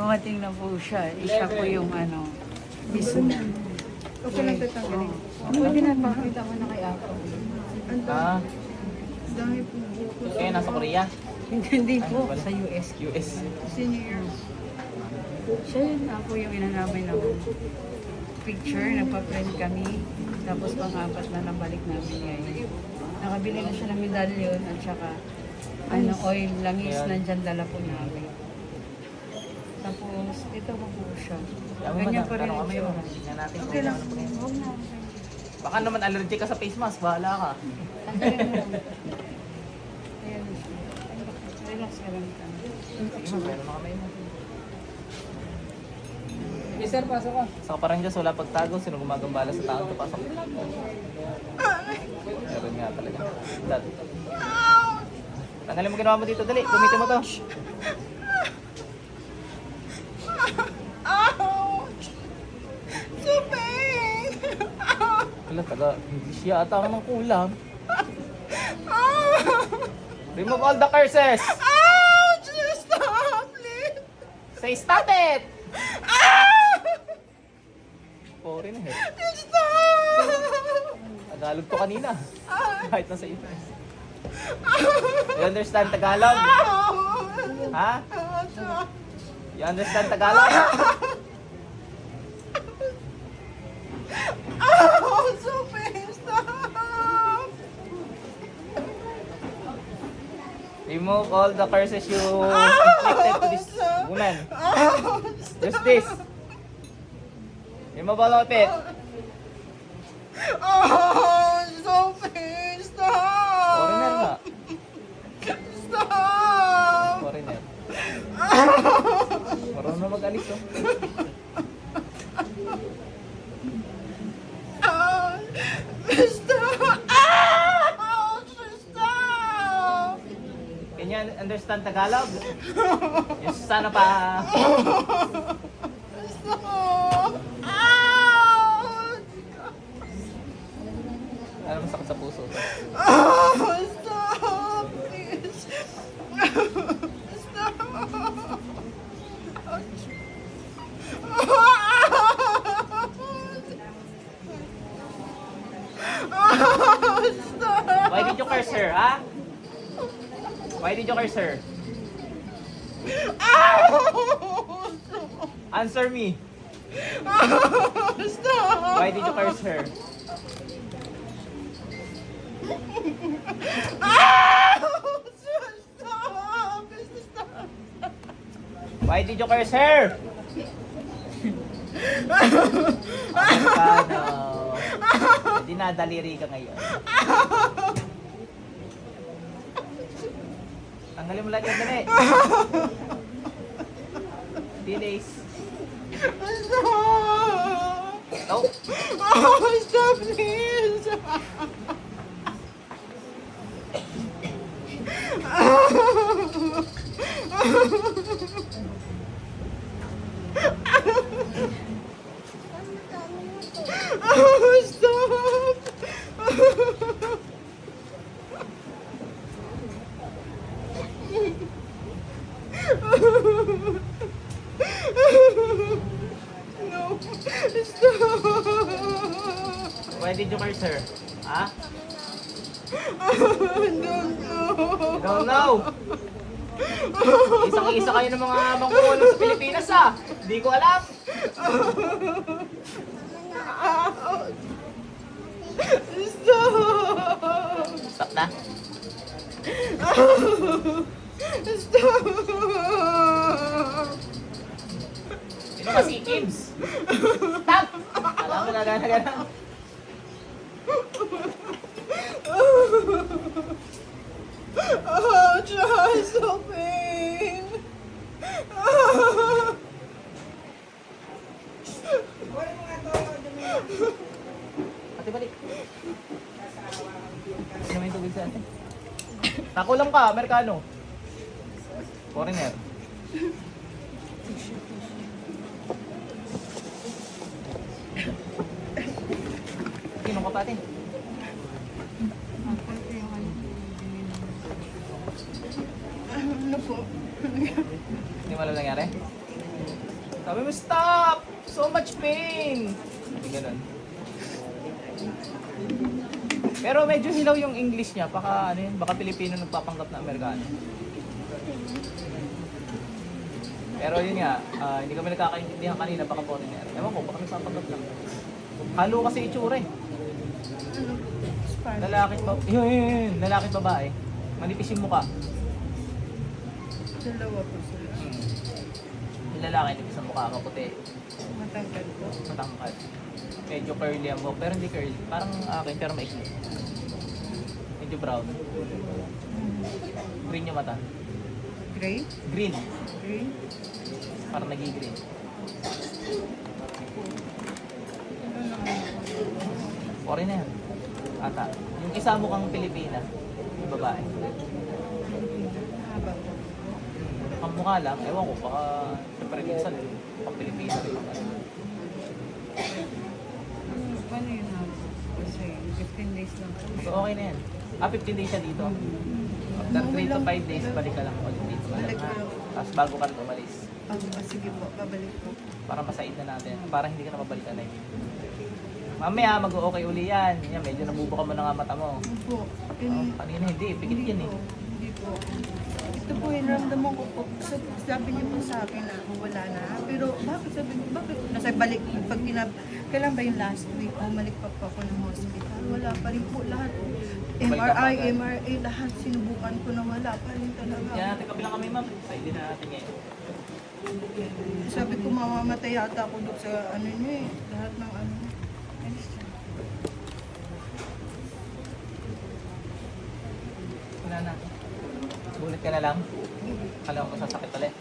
Dumating na po siya. Siya po yung mismo. Okay lang tatanggalin. Pwede na pakita ko na kay Ako. Ah, Dami po buko. kayo nasa Korea? Hindi po, sa US. US. Senior. Siya yun ako yung inanamay ng picture. Nagpa-print kami. Tapos pang-apat na nabalik namin ngayon. Nakabili na siya ng medalyon at saka oil, langis, Ayan. nandyan dala po namin. Tapos, ito po po siya. Yaman mo Ganyan na, pa rin tanong ang kami mo. tsura. Tingnan natin kung Okay lang. ano pa yan. Huwag na. Baka naman allergic ka sa face mask, bahala ka. Tanggalin mo. Ayan na siya. Relax ka lang. Sige mo, meron na kami mo. Yes sir, pasok ka. Sa parang Diyos, wala pagtago. Sino gumagambala sa taong kapasok? Meron nga talaga. Dad. Tanggalin mo ginawa mo dito, dali. Gamitin mo to. Ouch! So pain! Wala, taga. Hindi siya ata ng kulang. Remove all the curses! Ouch! Stop, please! Say stop it! Foreigner. Stop! Tagalog to kanina. Kahit nasa ito. You understand Tagalog? Ha? You understand Tagalog? Ouch! So pain! Stop! Remove all the curses you inflicted to this woman. Ouch! Just this. Remove all of it. Oh, so pain! Stop! Foreigner nga. Stop! Foreigner. Marunong na mag-alis oh. Stop! Ouch! Stop! Can you understand Tagalog? Yes, sana pa. Stop! Ouch! Ano masakit sa puso to? Oh, stop! Please! Stop! Ouch! Stop! Why did you curse her, ha? Why did you curse her? Answer me. Stop! Why did you curse her? Stop! Stop! Why did you curse her? Ano? Dinadaliri ka ngayon. Tanggalin mo lahat yan, dali. Delays. Stop! Oh, Oh, stop, please! Oh, stop! No, stop! why did you curse her? Ha? Don't know. Don't know. Isang-isa kayo ng mga mangkukulo sa Pilipinas, ha? Hindi ko alam. Stop! Stop na. Stop! Sino ba si Kims? Stop! Alam ko na gana-gana. Oh, try so pain. Ate, balik. Sino may tubig sa atin? Tako lang ka, Amerikano. Foreigner. Inom ka pa atin. Ano po? Hindi mo alam nangyari? Sabi mo, stop! So much pain! Hindi ganun. Pero medyo hilaw yung English niya. Baka, ano yun, baka Pilipino nagpapanggap na Amerikano. Pero yun nga, hindi kami nagkakaintindihan kanina, baka foreigner. Ewan ko, baka nagpapanggap lang. Halo kasi itsura eh. Ano? Spanish. Lalaki pa, yun, lalaki babae. Manipis yung mukha. Dalawa po sila. Yung lalaki, nipis ang mukha, maputi, Matangkad po. matangkad. Medyo curly ang buhok, pero hindi curly. Parang akin, pero maikli. Medyo brown. Green yung mata. Gray? Green. Green? Parang nag-green. Ano naman? Foreigner. Ata. Yung isa mukhang Pilipina. Yung babae. Haba po. Ang mukha lang, ewan ko, baka siyempre minsan, pang Pilipina rin. Paano yun na? Kasi 15 days lang po. So okay na yan. 15 days siya dito. After 3 to 5 days, balik ka lang ulit dito. Balik ko lang. Tapos bago ka rin umalis. Sige po, babalik po. Para masaid na natin. Para hindi ka na mabalikan na yun. Mamaya, mag-okay uli yan. Yan, medyo nabubuka mo na nga mata mo. Ano po? Kanina hindi, pikit yan eh. Hindi po. Ito po, naramdaman ko po. Sabi niyo po sa akin na wala na. Pero bakit sabi niyo, bakit? Nasa balik, pag kailan ba yung last week? Bumalik pa po ako ng hospital. Wala pa rin po lahat. MRI, MRA, lahat sinubukan ko na wala pa rin talaga. Yan, teka lang kami ma'am. Saidin na natin ngayon. Sabi ko mamamatay yata ako doon sa ano niyo eh. Lahat ng ano. Wala na. Sulit ka na lang. Kala ko masasakit ulit.